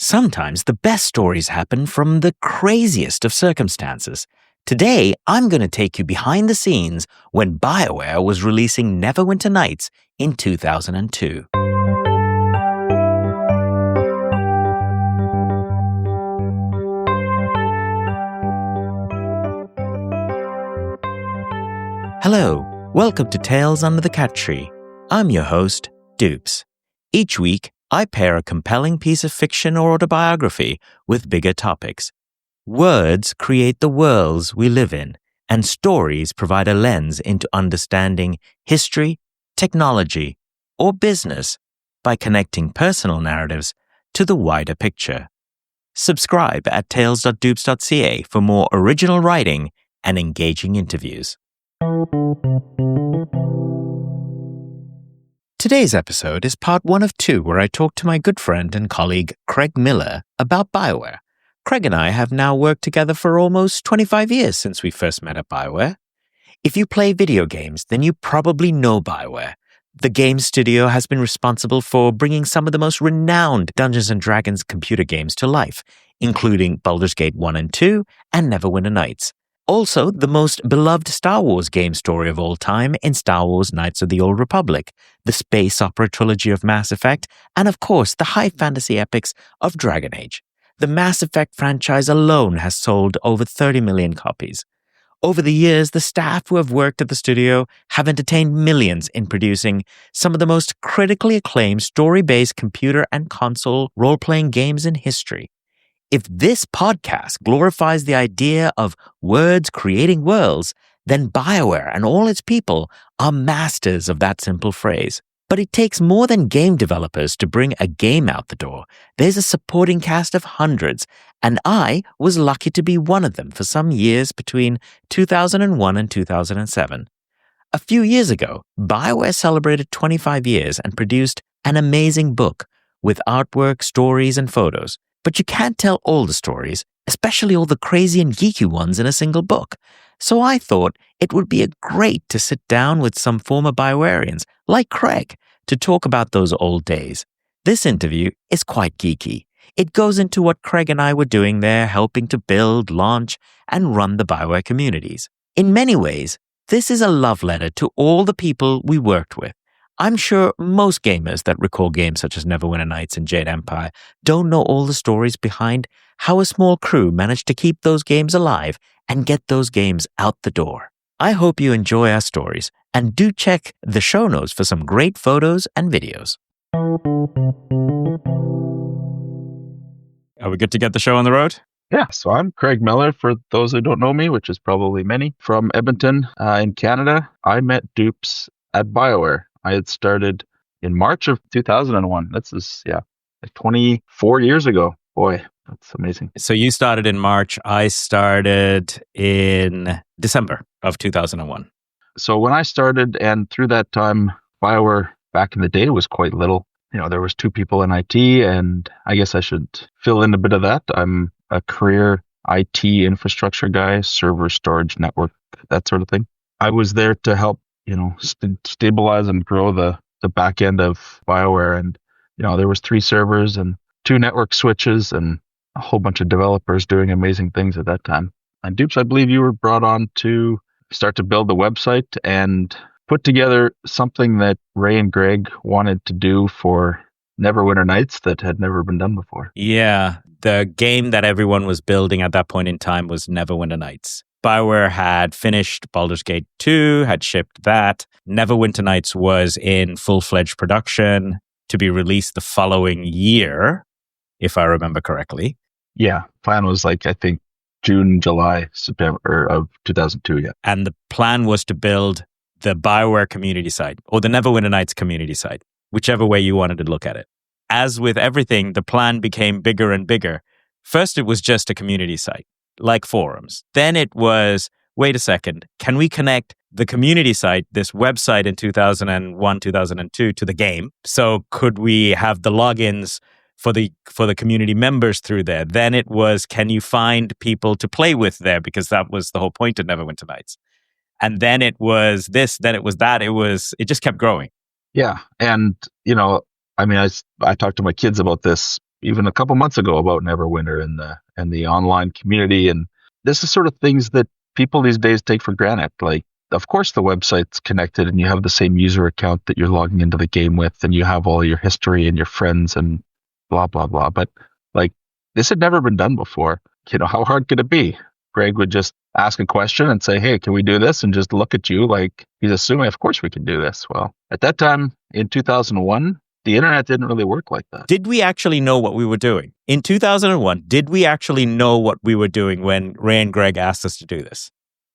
Sometimes the best stories happen from the craziest of circumstances. Today, I'm going to take you behind the scenes when BioWare was releasing Neverwinter Nights in 2002. Hello, welcome to Tales Under the Cat Tree. I'm your host, Dupes. Each week, I pair a compelling piece of fiction or autobiography with bigger topics. Words create the worlds we live in, and stories provide a lens into understanding history, technology, or business by connecting personal narratives to the wider picture. Subscribe at tales.dupes.ca for more original writing and engaging interviews. Today's episode is part 1 of 2 where I talk to my good friend and colleague Craig Miller about BioWare. Craig and I have now worked together for almost 25 years since we first met at BioWare. If you play video games, then you probably know BioWare. The game studio has been responsible for bringing some of the most renowned Dungeons & Dragons computer games to life, including Baldur's Gate 1 and 2 and Neverwinter Nights. Also, the most beloved Star Wars game story of all time in Star Wars Knights of the Old Republic, the space opera trilogy of Mass Effect, and of course, the high fantasy epics of Dragon Age. The Mass Effect franchise alone has sold over 30 million copies. Over the years, the staff who have worked at the studio have entertained millions in producing some of the most critically acclaimed story-based computer and console role-playing games in history. If this podcast glorifies the idea of words creating worlds, then BioWare and all its people are masters of that simple phrase. But it takes more than game developers to bring a game out the door. There's a supporting cast of hundreds, and I was lucky to be one of them for some years between 2001 and 2007. A few years ago, BioWare celebrated 25 years and produced an amazing book with artwork, stories, and photos. But you can't tell all the stories, especially all the crazy and geeky ones in a single book. So I thought it would be great to sit down with some former BioWareans, like Craig, to talk about those old days. This interview is quite geeky. It goes into what Craig and I were doing there, helping to build, launch, and run the BioWare communities. In many ways, this is a love letter to all the people we worked with. I'm sure most gamers that recall games such as Neverwinter Nights and Jade Empire don't know all the stories behind how a small crew managed to keep those games alive and get those games out the door. I hope you enjoy our stories, and do check the show notes for some great photos and videos. Are we good to get the show on the road? Yeah, so I'm Craig Miller, for those who don't know me, which is probably many, from Edmonton in Canada. I met Dupes at BioWare. I had started in March of 2001. That's like 24 years ago. Boy, that's amazing. So you started in March. I started in December of 2001. So when I started, and through that time, BioWare back in the day was quite little. You know, there was 2 people in IT, and I guess I should fill in a bit of that. I'm a career IT infrastructure guy, server, storage, network, that sort of thing. I was there to help stabilize and grow the back end of BioWare. And, there was 3 servers and 2 network switches and a whole bunch of developers doing amazing things at that time. And Dupes, I believe you were brought on to start to build the website and put together something that Ray and Greg wanted to do for Neverwinter Nights that had never been done before. Yeah, the game that everyone was building at that point in time was Neverwinter Nights. BioWare had finished Baldur's Gate 2, had shipped that. Neverwinter Nights was in full-fledged production to be released the following year, if I remember correctly. Yeah, plan was I think June, July, September of 2002, yeah. And the plan was to build the BioWare community site, or the Neverwinter Nights community site, whichever way you wanted to look at it. As with everything, the plan became bigger and bigger. First, it was just a community site, like forums. Then it was, wait a second, can we connect the community site, this website in 2001, 2002 to the game? So could we have the logins for the community members through there? Then it was, can you find people to play with there? Because that was the whole point of Neverwinter Nights. And then it was this, then it was that. It just kept growing. Yeah. And, I talk to my kids about this even a couple months ago about Neverwinter and the online community. And this is sort of things that people these days take for granted. Like, of course, the website's connected and you have the same user account that you're logging into the game with, and you have all your history and your friends and blah, blah, blah. But like, this had never been done before. How hard could it be? Greg would just ask a question and say, hey, can we do this? And just look at you like he's assuming, of course we can do this. Well, at that time in 2001, the internet didn't really work like that. Did we actually know what we were doing? In 2001, did we actually know what we were doing when Ray and Greg asked us to do this?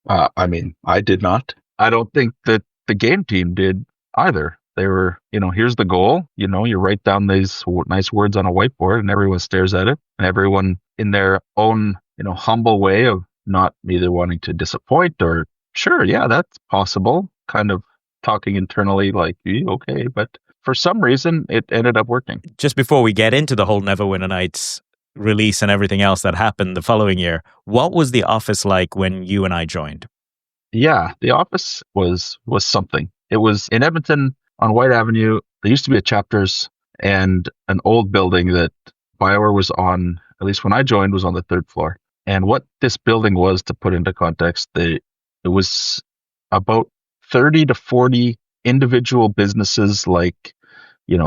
I did not. I don't think that the game team did either. They were, here's the goal. You write down these nice words on a whiteboard and everyone stares at it. And everyone in their own, humble way of not either wanting to disappoint or, sure, yeah, that's possible. Kind of talking internally like, okay. But for some reason, it ended up working. Just before we get into the whole Neverwinter Nights release and everything else that happened the following year, what was the office like when you and I joined? Yeah, the office was something. It was in Edmonton on White Avenue. There used to be a Chapters and an old building that BioWare was on, at least when I joined, was on the third floor. And what this building was, to put into context, it was about 30 to 40 individual businesses like,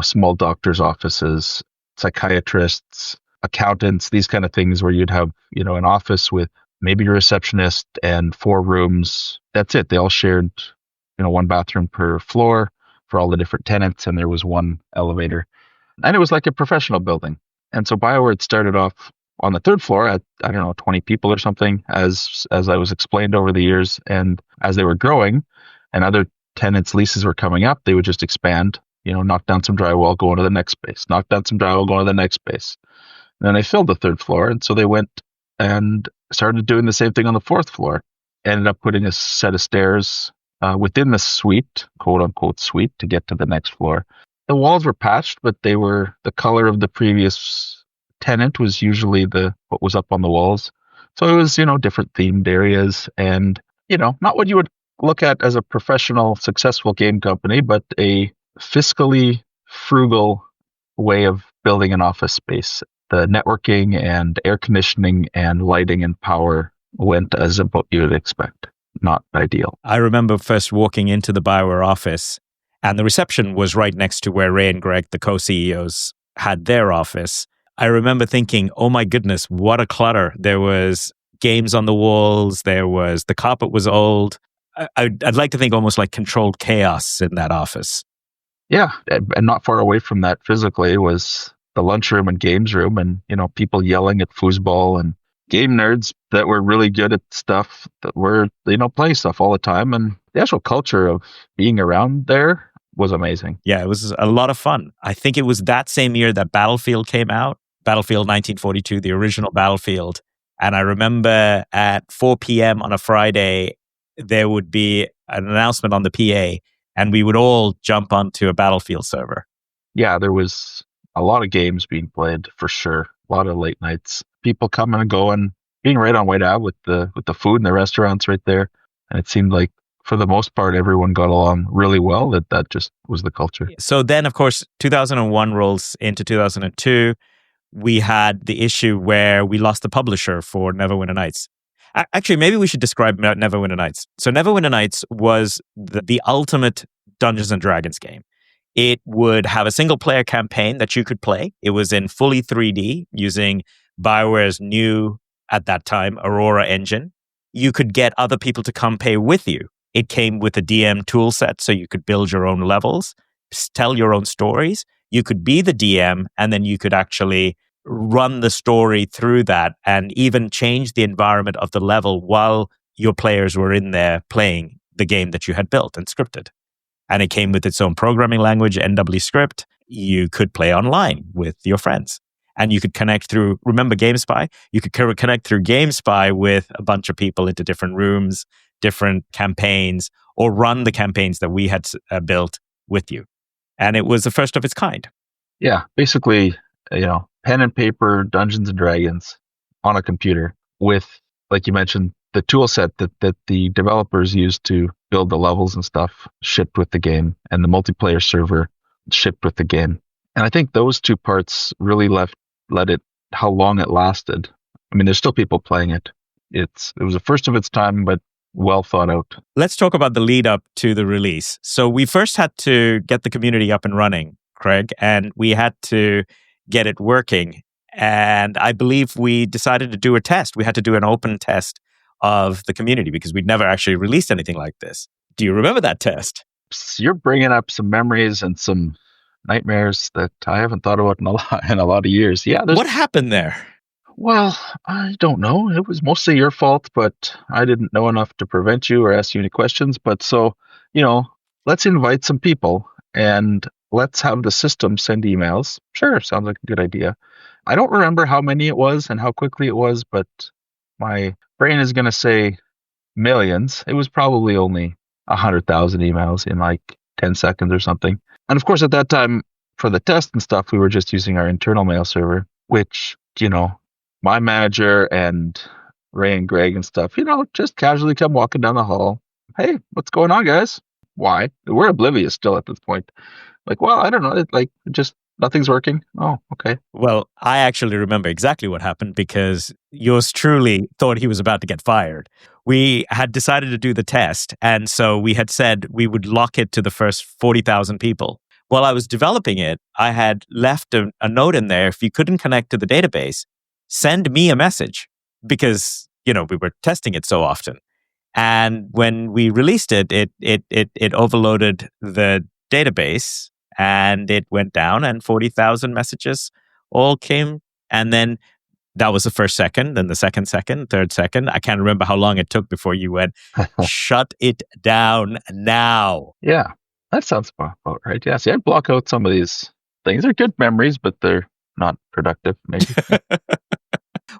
small doctors' offices, psychiatrists, accountants, these kind of things where you'd have, an office with maybe a receptionist and 4 rooms. That's it. They all shared, 1 bathroom per floor for all the different tenants, and there was 1 elevator. And it was like a professional building. And so BioWare had started off on the 3rd floor at, 20 people or something, as I was explained over the years. And as they were growing and other tenants' leases were coming up, they would just expand, knock down some drywall, go into the next space, knock down some drywall, go into the next space. And then they filled the 3rd floor. And so they went and started doing the same thing on the 4th floor. Ended up putting a set of stairs within the suite, quote unquote suite, to get to the next floor. The walls were patched, but they were the color of the previous tenant was usually what was up on the walls. So it was, different themed areas and, not what you would look at as a professional, successful game company, but a fiscally frugal way of building an office space. The networking and air conditioning and lighting and power went as about you would expect. Not ideal. I remember first walking into the BioWare office, and the reception was right next to where Ray and Greg, the co-CEOs, had their office. I remember thinking, oh my goodness, what a clutter. There was games on the walls. The carpet was old. I'd like to think almost like controlled chaos in that office. Yeah, and not far away from that physically was the lunchroom and games room, and people yelling at foosball and game nerds that were really good at stuff that were playing stuff all the time. And the actual culture of being around there was amazing. Yeah, it was a lot of fun. I think it was that same year that Battlefield came out, Battlefield 1942, the original Battlefield. And I remember at 4 p.m. on a Friday, there would be an announcement on the PA, and we would all jump onto a Battlefield server. Yeah, there was a lot of games being played for sure. A lot of late nights. People coming and going, being right on White Ave with the food and the restaurants right there. And it seemed like for the most part, everyone got along really well. That just was the culture. So then, of course, 2001 rolls into 2002. We had the issue where we lost the publisher for Neverwinter Nights. Actually, maybe we should describe Neverwinter Nights. So Neverwinter Nights was the ultimate Dungeons and Dragons game. It would have a single player campaign that you could play. It was in fully 3D using BioWare's new, at that time, Aurora engine. You could get other people to come play with you. It came with a DM tool set, so you could build your own levels, tell your own stories. You could be the DM, and then you could actually run the story through that and even change the environment of the level while your players were in there playing the game that you had built and scripted. And it came with its own programming language, NW Script. You could play online with your friends. And you could connect through, remember GameSpy? You could connect through GameSpy with a bunch of people into different rooms, different campaigns, or run the campaigns that we had built with you. And it was the first of its kind. Yeah, basically, pen and paper, Dungeons and Dragons on a computer with, like you mentioned, the tool set that the developers used to build the levels and stuff shipped with the game, and the multiplayer server shipped with the game. And I think those two parts really left let it, how long it lasted. I mean, there's still people playing it. It was the first of its time, but well thought out. Let's talk about the lead up to the release. So we first had to get the community up and running, Craig, and we had to get it working. And I believe we decided to do a test. We had to do an open test of the community because we'd never actually released anything like this. Do you remember that test? You're bringing up some memories and some nightmares that I haven't thought about in a lot of years. Yeah. What happened there? Well, I don't know. It was mostly your fault, but I didn't know enough to prevent you or ask you any questions. But so, let's invite some people and let's have the system send emails. Sure, sounds like a good idea. I don't remember how many it was and how quickly it was, but my brain is going to say millions. It was probably only 100,000 emails in like 10 seconds or something. And of course, at that time, for the test and stuff, we were just using our internal mail server, which, my manager and Ray and Greg and stuff, just casually come walking down the hall. Hey, what's going on, guys? Why? We're oblivious still at this point. Like, well, I don't know. Just nothing's working. Oh, okay. Well, I actually remember exactly what happened because yours truly thought he was about to get fired. We had decided to do the test, and so we had said we would lock it to the first 40,000 people. While I was developing it, I had left a note in there. If you couldn't connect to the database, send me a message because, we were testing it so often. And when we released it, it overloaded the database and it went down and 40,000 messages all came. And then that was the first second, then the second, third second. I can't remember how long it took before you went, shut it down now. Yeah, that sounds about right. Yeah, see, I'd block out some of these things. They're good memories, but they're not productive, maybe.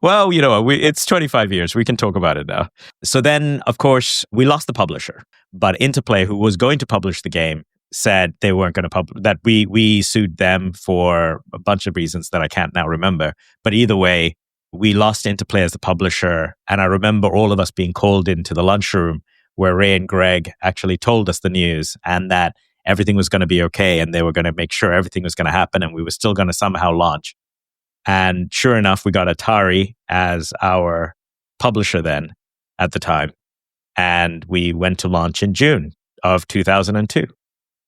Well, it's 25 years. We can talk about it now. So then, of course, we lost the publisher. But Interplay, who was going to publish the game, said they weren't going to publish, that we sued them for a bunch of reasons that I can't now remember. But either way, we lost Interplay as the publisher. And I remember all of us being called into the lunchroom where Ray and Greg actually told us the news and that everything was going to be okay and they were going to make sure everything was going to happen and we were still going to somehow launch. And sure enough, we got Atari as our publisher then at the time. And we went to launch in June of 2002.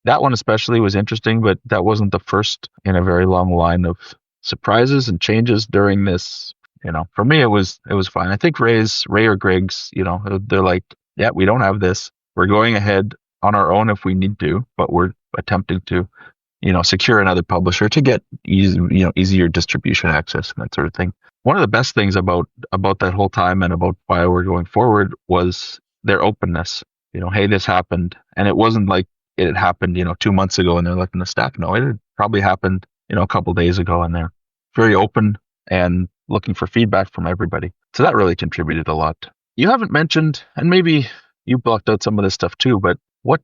That one especially was interesting, but that wasn't the first in a very long line of surprises and changes during this. For me, it was fine. I think Ray or Greg's, they're like, yeah, we don't have this. We're going ahead on our own if we need to, but we're attempting to secure another publisher to get easier distribution access and that sort of thing. One of the best things about that whole time and about BioWare going forward was their openness. Hey, this happened. And it wasn't like it had happened, 2 months ago and they're letting the staff know. It had probably happened, a couple days ago and they're very open and looking for feedback from everybody. So that really contributed a lot. You haven't mentioned, and maybe you blocked out some of this stuff too, but we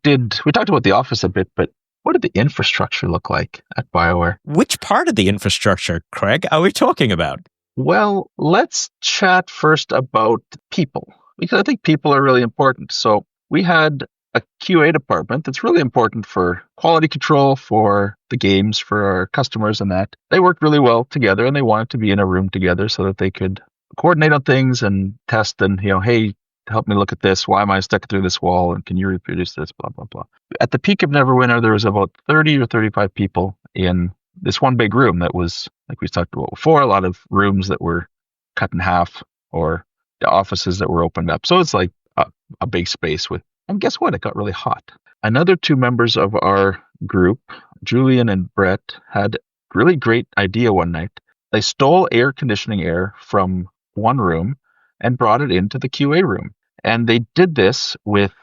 talked about the office a bit, but what did the infrastructure look like at BioWare? Which part of the infrastructure, Craig, are we talking about? Well, let's chat first about people, because I think people are really important. So we had a QA department that's really important for quality control, for the games, for our customers and that. They worked really well together and they wanted to be in a room together so that they could coordinate on things and test and, hey, help me look at this. Why am I stuck through this wall? And can you reproduce this? Blah, blah, blah. At the peak of Neverwinter, there was about 30 or 35 people in this one big room that was, like we talked about before, a lot of rooms that were cut in half or the offices that were opened up. So it's like a big space with, and guess what? It got really hot. Another two members of our group, Julian and Brett, had a really great idea one night. They stole air conditioning air from one room and brought it into the QA room. And they did this with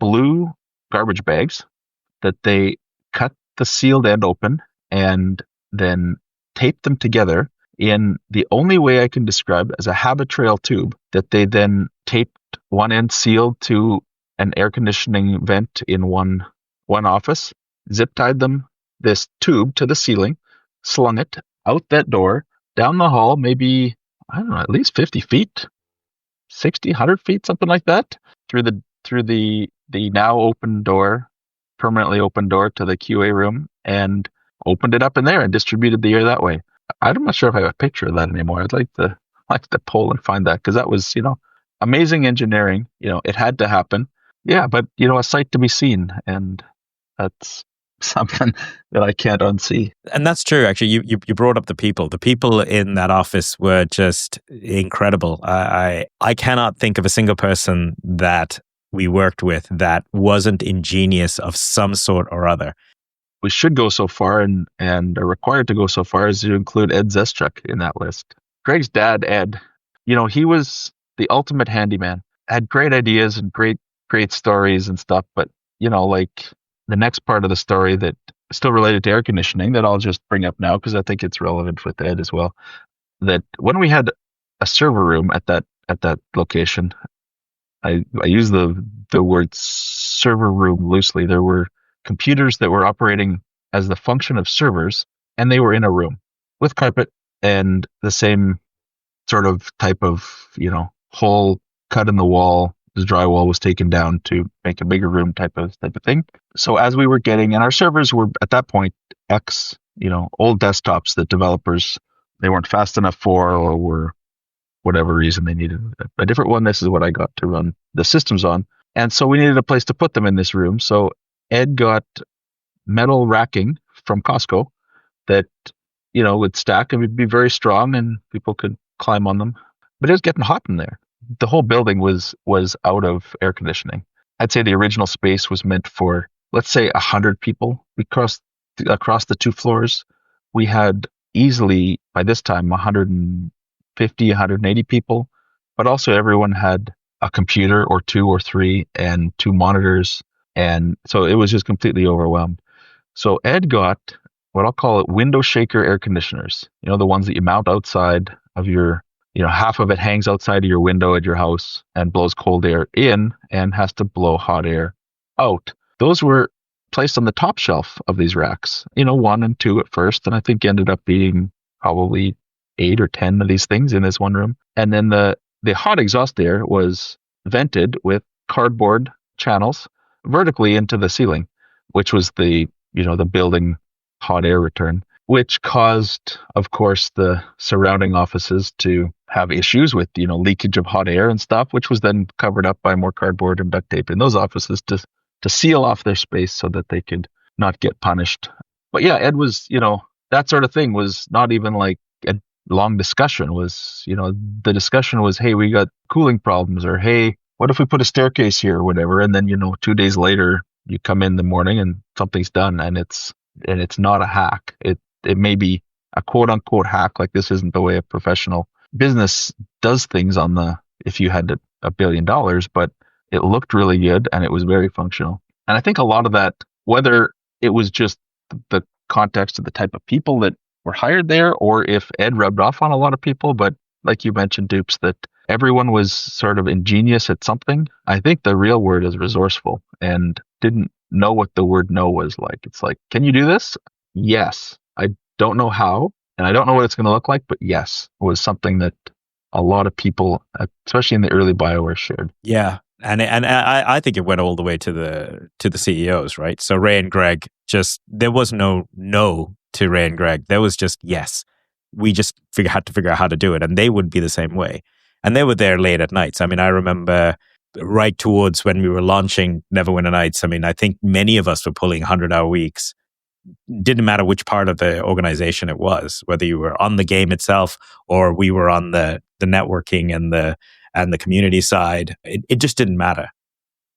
blue garbage bags that they cut the sealed end open and then taped them together in the only way I can describe as a habit trail tube that they then taped one end sealed to an air conditioning vent in one office, zip tied this tube to the ceiling, slung it out that door, down the hall, maybe, I don't know, at least 50 feet, 60, 100 feet, something like that, through the now open door, permanently open door to the QA room, and opened it up in there and distributed the air that way. I'm not sure if I have a picture of that anymore. I'd like to pull and find that, because that was, amazing engineering. It had to happen. Yeah, but a sight to be seen, and that's something that I can't unsee. And that's true. Actually, you brought up the people. The people in that office were just incredible. I cannot think of a single person that we worked with that wasn't ingenious of some sort or other. We should go so far and are required to go so far as to include Ed Zeschuk in that list. Greg's dad, Ed, he was the ultimate handyman. Had great ideas and great stories and stuff, but like the next part of the story that is still related to air conditioning that I'll just bring up now because I think it's relevant with Ed as well. That when we had a server room at that location, I use the word server room loosely. There were computers that were operating as the function of servers, and they were in a room with carpet and the same sort of type of hole cut in the wall. The drywall was taken down to make a bigger room type of thing. So as we were getting, and our servers were at that point old desktops that developers, they weren't fast enough for, or were whatever reason they needed a different one. This is what I got to run the systems on. And so we needed a place to put them in this room. So Ed got metal racking from Costco that, would stack and would be very strong and people could climb on them. But it was getting hot in there. The whole building was out of air conditioning. I'd say the original space was meant for, let's say, 100 people. Across the 2 floors, we had easily, by this time, 150, 180 people. But also everyone had a computer or 2 or 3 and 2 monitors. And so it was just completely overwhelmed. So Ed got what I'll call it window shaker air conditioners. The ones that you mount outside of your, half of it hangs outside of your window at your house and blows cold air in and has to blow hot air out. Those were placed on the top shelf of these racks, 1 and 2 at first. And I think ended up being probably 8 or 10 of these things in this one room. And then the hot exhaust air was vented with cardboard channels vertically into the ceiling, which was the building hot air return, which caused, of course, the surrounding offices to have issues with, leakage of hot air and stuff, which was then covered up by more cardboard and duct tape in those offices to seal off their space so that they could not get punished. But yeah, Ed was, that sort of thing was not even like a long discussion. Was, the discussion was, hey, we got cooling problems, or hey, what if we put a staircase here or whatever? And then, 2 days later, you come in the morning and something's done, and it's not a hack. It may be a quote unquote hack. Like, this isn't the way a professional business does things if you had $1 billion, but it looked really good and it was very functional. And I think a lot of that, whether it was just the context of the type of people that were hired there, or if Ed rubbed off on a lot of people, but like you mentioned, Dupes, that everyone was sort of ingenious at something. I think the real word is resourceful, and didn't know what the word no was like. It's like, can you do this? Yes. I don't know how, and I don't know what it's going to look like, but yes, was something that a lot of people, especially in the early BioWare, shared. Yeah. And I think it went all the way to the CEOs, right? So Ray and Greg, there was no to Ray and Greg. There was just yes. We just had to figure out how to do it, and they would be the same way. And they were there late at nights. I mean, I remember right towards when we were launching Neverwinter Nights. I mean, I think many of us were pulling 100-hour weeks. Didn't matter which part of the organization it was, whether you were on the game itself or we were on the networking and the community side. It just didn't matter.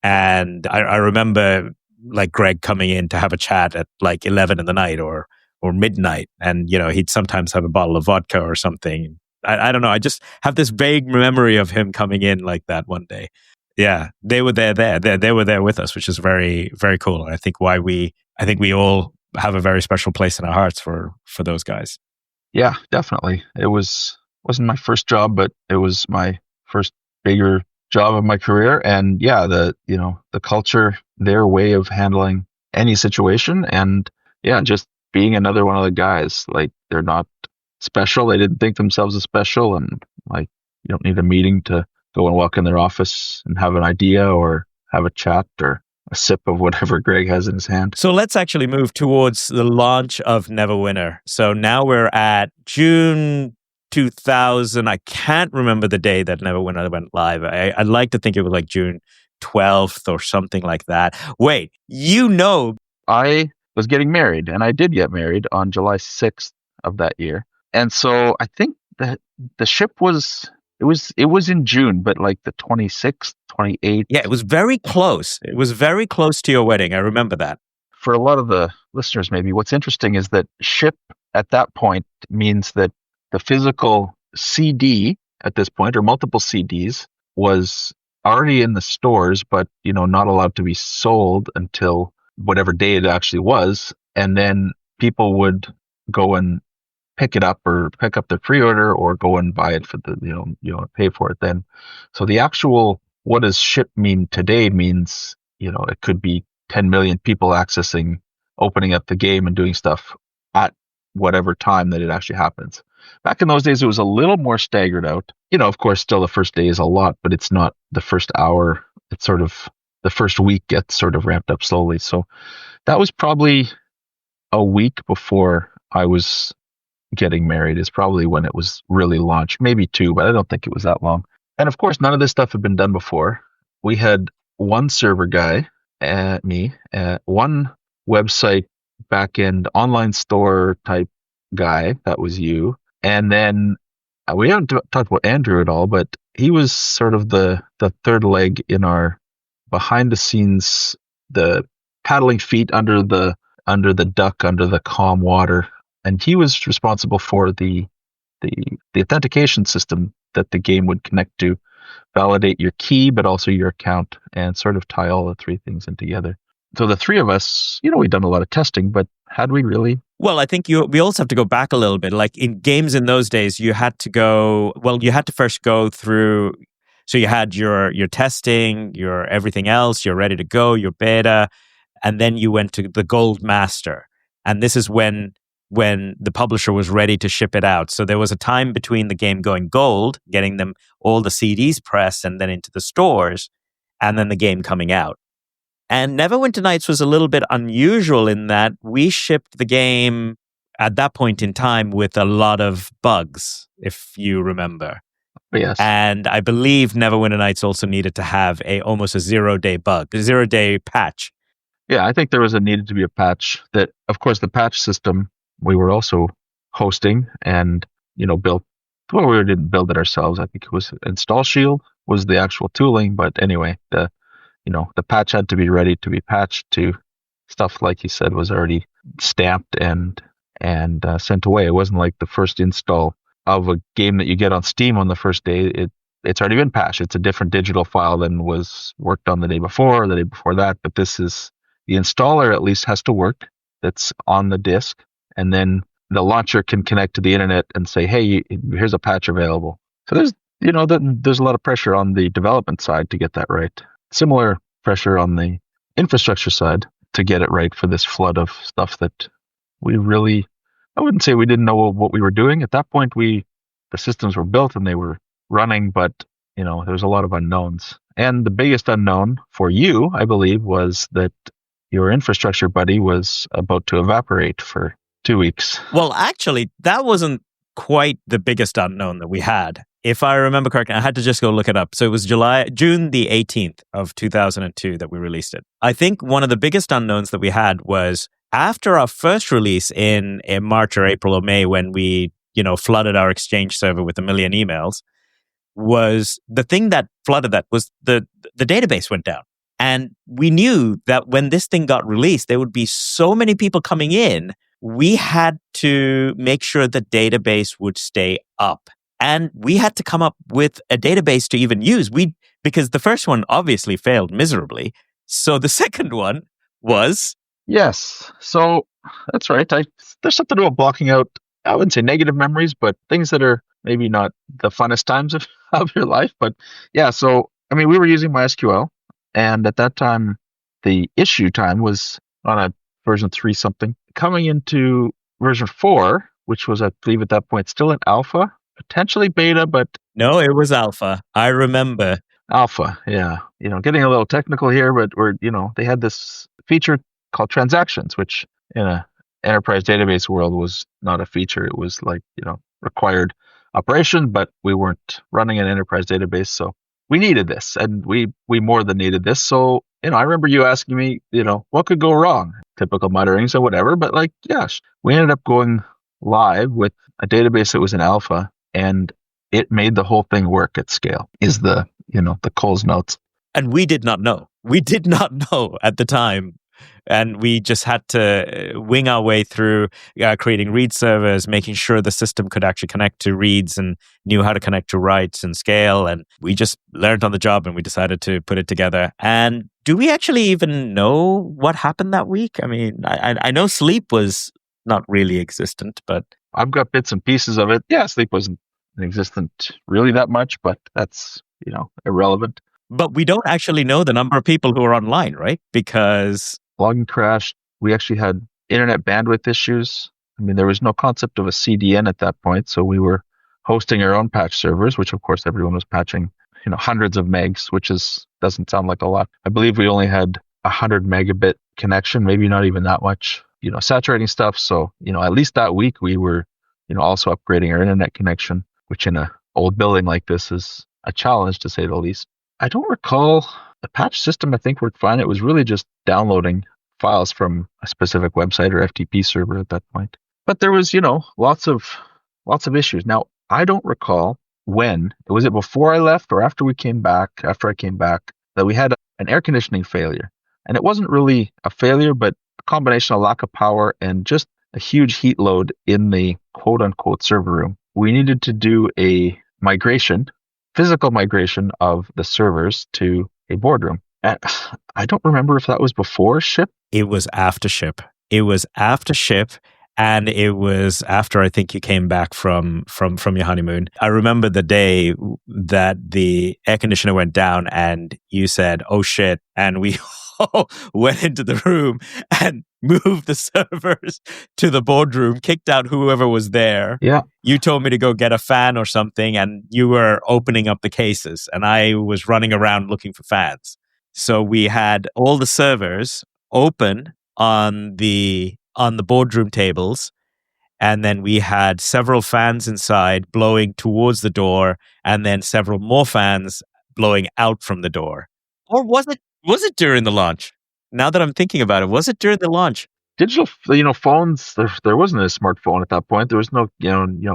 And I remember like Greg coming in to have a chat at like 11 in the night or midnight, and he'd sometimes have a bottle of vodka or something. I don't know. I just have this vague memory of him coming in like that one day. Yeah, they were there. They were there with us, which is very, very cool. And I think we all have a very special place in our hearts for those guys. Yeah, definitely. Wasn't my first job, but it was my first bigger job of my career. And yeah, the culture, their way of handling any situation, and yeah, just being another one of the guys. Like, they're not special. They didn't think themselves as special, and like, you don't need a meeting to go and walk in their office and have an idea or have a chat or a sip of whatever Greg has in his hand. So let's actually move towards the launch of Neverwinter. So now we're at June 2000. I can't remember the day that Neverwinter went live. I'd like to think it was like June 12th or something like that. Wait, I was getting married, and I did get married on July 6th of that year. And so I think that the ship was in June, but like the 26th, 28th. Yeah, it was very close. It was very close to your wedding. I remember that. For a lot of the listeners, maybe what's interesting is that ship at that point means that the physical CD at this point, or multiple CDs, was already in the stores, but not allowed to be sold until whatever day it actually was. And then people would go and pick it up or pick up the pre-order or go and buy it for the pay for it then. So the actual, what does ship mean today means it could be 10 million people accessing, opening up the game and doing stuff at whatever time that it actually happens. Back in those days, it was a little more staggered out. Of course, still the first day is a lot, but it's not the first hour. It's sort of the first week gets sort of ramped up slowly. So that was probably a week before I was getting married is probably when it was really launched. Maybe 2, but I don't think it was that long. And of course, none of this stuff had been done before. We had one server guy, one website backend online store type guy, that was you. And then we haven't talked about Andrew at all, but he was sort of the third leg in our behind the scenes, the paddling feet under the duck, under the calm water. And he was responsible for the authentication system that the game would connect to, validate your key, but also your account, and sort of tie all the three things in together. So the three of us, we'd done a lot of testing, but had we really? Well, I think we also have to go back a little bit. Like in games in those days, you had to first go through. So you had your testing, your everything else, you're ready to go, your beta, and then you went to the Gold Master. And this is when the publisher was ready to ship it out. So there was a time between the game going gold, getting them all the CDs pressed and then into the stores, and then the game coming out. And Neverwinter Nights was a little bit unusual in that we shipped the game at that point in time with a lot of bugs, if you remember. Yes. And I believe Neverwinter Nights also needed to have almost a 0-day bug, a 0-day patch. Yeah, I think there needed to be a patch that, of course, the patch system we were also hosting and, built. Well, we didn't build it ourselves. I think it was Install Shield was the actual tooling. But anyway, the patch had to be ready to be patched to stuff, like you said, was already stamped and sent away. It wasn't like the first install of a game that you get on Steam on the first day. It's already been patched. It's a different digital file than was worked on the day before or the day before that. But this is, the installer at least has to work. That's on the disk. And then the launcher can connect to the internet and say, hey, here's a patch available. So there's a lot of pressure on the development side to get that right. Similar pressure on the infrastructure side to get it right for this flood of stuff that we really, I wouldn't say we didn't know what we were doing. At that point, the systems were built and they were running, but there's a lot of unknowns. And the biggest unknown for you, I believe, was that your infrastructure buddy was about to evaporate for 2 weeks. Well, actually, that wasn't quite the biggest unknown that we had. If I remember correctly, I had to just go look it up. So it was June the 18th of 2002 that we released it. I think one of the biggest unknowns that we had was after our first release in March or April or May, when we, flooded our Exchange server with 1 million emails, was the thing that flooded that was the database went down. And we knew that when this thing got released, there would be so many people coming in. We had to make sure the database would stay up. And we had to come up with a database to even use. Because the first one obviously failed miserably. So the second one was... Yes. So that's right. There's something about blocking out, I wouldn't say negative memories, but things that are maybe not the funnest times of your life. But yeah, so, we were using MySQL. And at that time, the issue time was on a version 3 something. Coming into version 4, which was, I believe at that point, still in alpha, potentially beta, but... No, it was alpha. I remember. Alpha, yeah. Getting a little technical here, but they had this feature called transactions, which in a enterprise database world was not a feature. It was like, required operation, but we weren't running an enterprise database. So we needed this, and we more than needed this. So, I remember you asking me, what could go wrong? Typical mutterings or whatever, but like, yes, we ended up going live with a database that was in alpha, and it made the whole thing work at scale, is the Cole's notes. And we did not know. We did not know at the time. And we just had to wing our way through creating read servers, making sure the system could actually connect to reads and knew how to connect to writes and scale. And we just learned on the job, and we decided to put it together. And do we actually even know what happened that week? I mean, I know sleep was not really existent, but I've got bits and pieces of it. Yeah, sleep wasn't existent really that much, but that's, irrelevant. But we don't actually know the number of people who are online, right? Because login crashed. We actually had internet bandwidth issues. I mean, there was no concept of a CDN at that point, so we were hosting our own patch servers, which of course everyone was patching, hundreds of megs, which doesn't sound like a lot. I believe we only had 100 megabit connection, maybe not even that much, saturating stuff. So, at least that week we were, also upgrading our internet connection, which in a old building like this is a challenge to say the least. I don't recall the patch system. I think worked fine. It was really just downloading files from a specific website or FTP server at that point. But there was, lots of issues. Now, I don't recall when. Was it before I left or after I came back, that we had an air conditioning failure? And it wasn't really a failure, but a combination of lack of power and just a huge heat load in the quote unquote server room. We needed to do a physical migration of the servers to a boardroom. And I don't remember if that was before ship. It was after ship. And it was after I think you came back from your honeymoon. I remember the day that the air conditioner went down and you said, "Oh shit." And we went into the room and moved the servers to the boardroom, kicked out whoever was there. Yeah. You told me to go get a fan or something, and you were opening up the cases, and I was running around looking for fans. So we had all the servers open on the boardroom tables, and then we had several fans inside blowing towards the door, and then several more fans blowing out from the door. Or was it during the launch? Now that I'm thinking about it, was it during the launch? Digital, phones, there wasn't a smartphone at that point. There was no,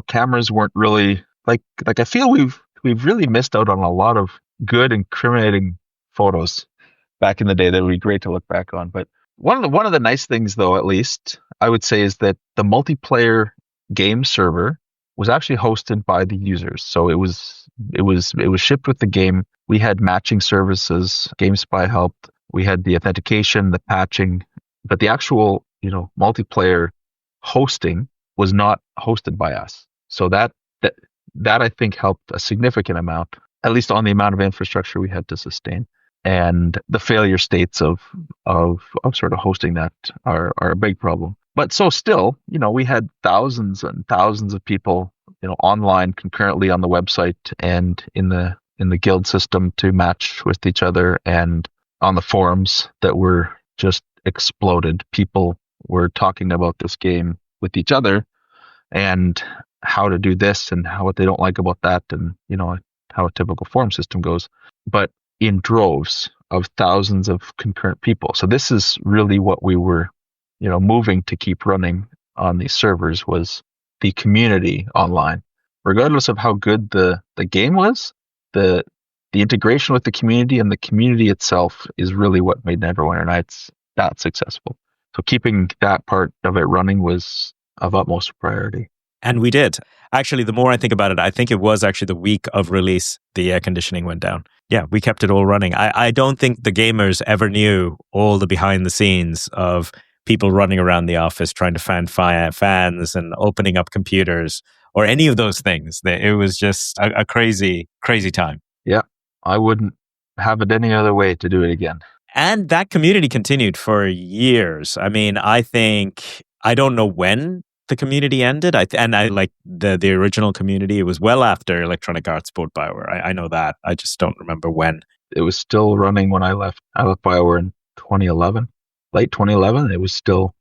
cameras weren't really like I feel we've really missed out on a lot of good incriminating photos back in the day that would be great to look back on. But one of the nice things, though, at least I would say, is that the multiplayer game server was actually hosted by the users. So it was shipped with the game. We had matching services. GameSpy helped. We had the authentication, the patching, but the actual, multiplayer hosting was not hosted by us. So that I think helped a significant amount, at least on the amount of infrastructure we had to sustain. And the failure states of sort of hosting that are a big problem. But so still, we had thousands and thousands of people, online concurrently on the website and in the guild system to match with each other, and on the forums that were just exploded. People were talking about this game with each other and how to do this and what they don't like about that, and how a typical forum system goes. But in droves of thousands of concurrent people. So this is really what we were, moving to keep running on these servers, was the community online. Regardless of how good the game was, the integration with the community and the community itself is really what made Neverwinter Nights that successful. So keeping that part of it running was of utmost priority. And we did. Actually, the more I think about it, I think it was actually the week of release the air conditioning went down. Yeah, we kept it all running. I don't think the gamers ever knew all the behind the scenes of people running around the office trying to fan fans and opening up computers or any of those things. It was just a crazy, crazy time. Yeah, I wouldn't have it any other way to do it again. And that community continued for years. I mean, I don't know when the community ended. I like the original community. It was well after Electronic Arts bought BioWare. I know that. I just don't remember when. It was still running when I left. I left BioWare in 2011, late 2011. It was still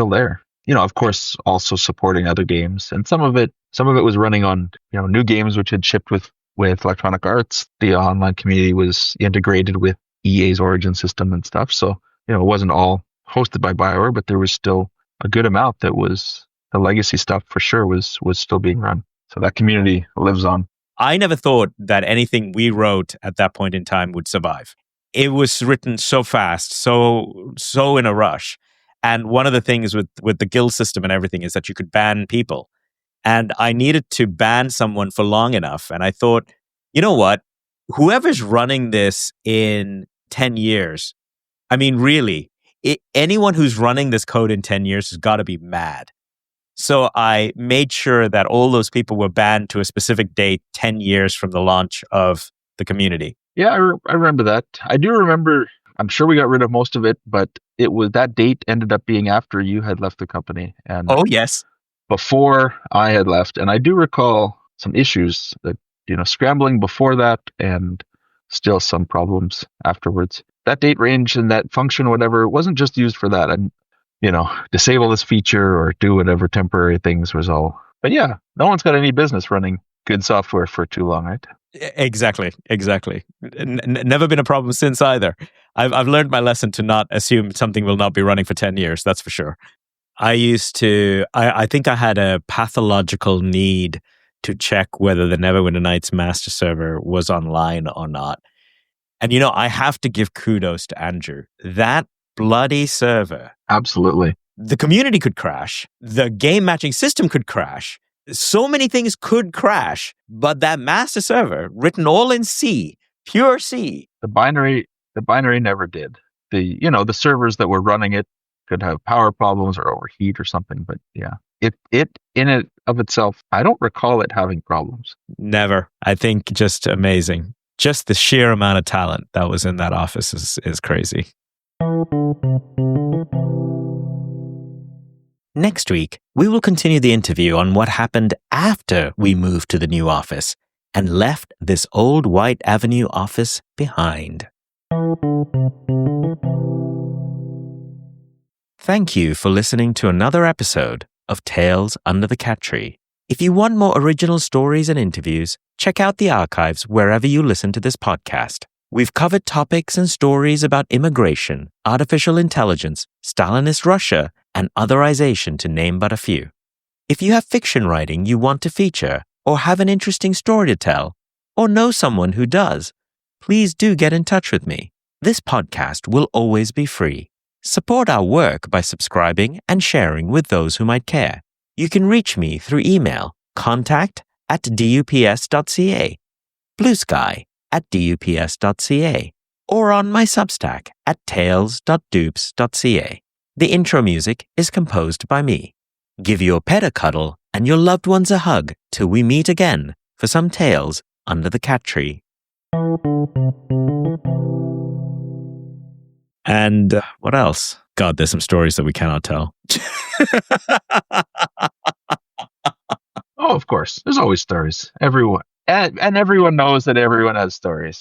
there. Of course, also supporting other games, and some of it was running on new games which had shipped with Electronic Arts. The online community was integrated with EA's Origin system and stuff. So it wasn't all hosted by BioWare, but there was still a good amount that was the legacy stuff for sure was still being run. So that community lives on. I never thought that anything we wrote at that point in time would survive. It was written so fast, so in a rush. And one of the things with the guild system and everything is that you could ban people. And I needed to ban someone for long enough. And I thought, you know what? Whoever's running this in 10 years, I mean, really, anyone who's running this code in 10 years has got to be mad. So I made sure that all those people were banned to a specific date 10 years from the launch of the community. Yeah, I remember that. I do remember, I'm sure we got rid of most of it, but that date ended up being after you had left the company. And oh, yes. Before I had left. And I do recall some issues that, scrambling before that and still some problems afterwards. That date range and that function, whatever, it wasn't just used for that. And disable this feature or do whatever temporary things was all. But yeah, no one's got any business running good software for too long, right? Exactly. Never been a problem since either. I've learned my lesson to not assume something will not be running for 10 years. That's for sure. I think I had a pathological need to check whether the Neverwinter Nights master server was online or not. And, I have to give kudos to Andrew. That bloody server. Absolutely. The community could crash. The game matching system could crash. So many things could crash, but that master server, written all in C, pure C. The binary never did. The servers that were running it could have power problems or overheat or something, but yeah. It in it of itself, I don't recall it having problems. Never. I think just amazing. Just the sheer amount of talent that was in that office is crazy. Next week, we will continue the interview on what happened after we moved to the new office and left this old White Avenue office behind. Thank you for listening to another episode of Tales Under the Cat Tree. If you want more original stories and interviews, check out the archives wherever you listen to this podcast. We've covered topics and stories about immigration, artificial intelligence, Stalinist Russia, and otherization, to name but a few. If you have fiction writing you want to feature, or have an interesting story to tell, or know someone who does, please do get in touch with me. This podcast will always be free. Support our work by subscribing and sharing with those who might care. You can reach me through email, contact@dups.ca, bluesky@dups.ca, or on my Substack at tales.dupes.ca. The intro music is composed by me. Give your pet a cuddle and your loved ones a hug till we meet again for some Tales Under the Cat Tree. And what else? God, there's some stories that we cannot tell. Oh, of course. There's always stories. Everyone. And everyone knows that everyone has stories.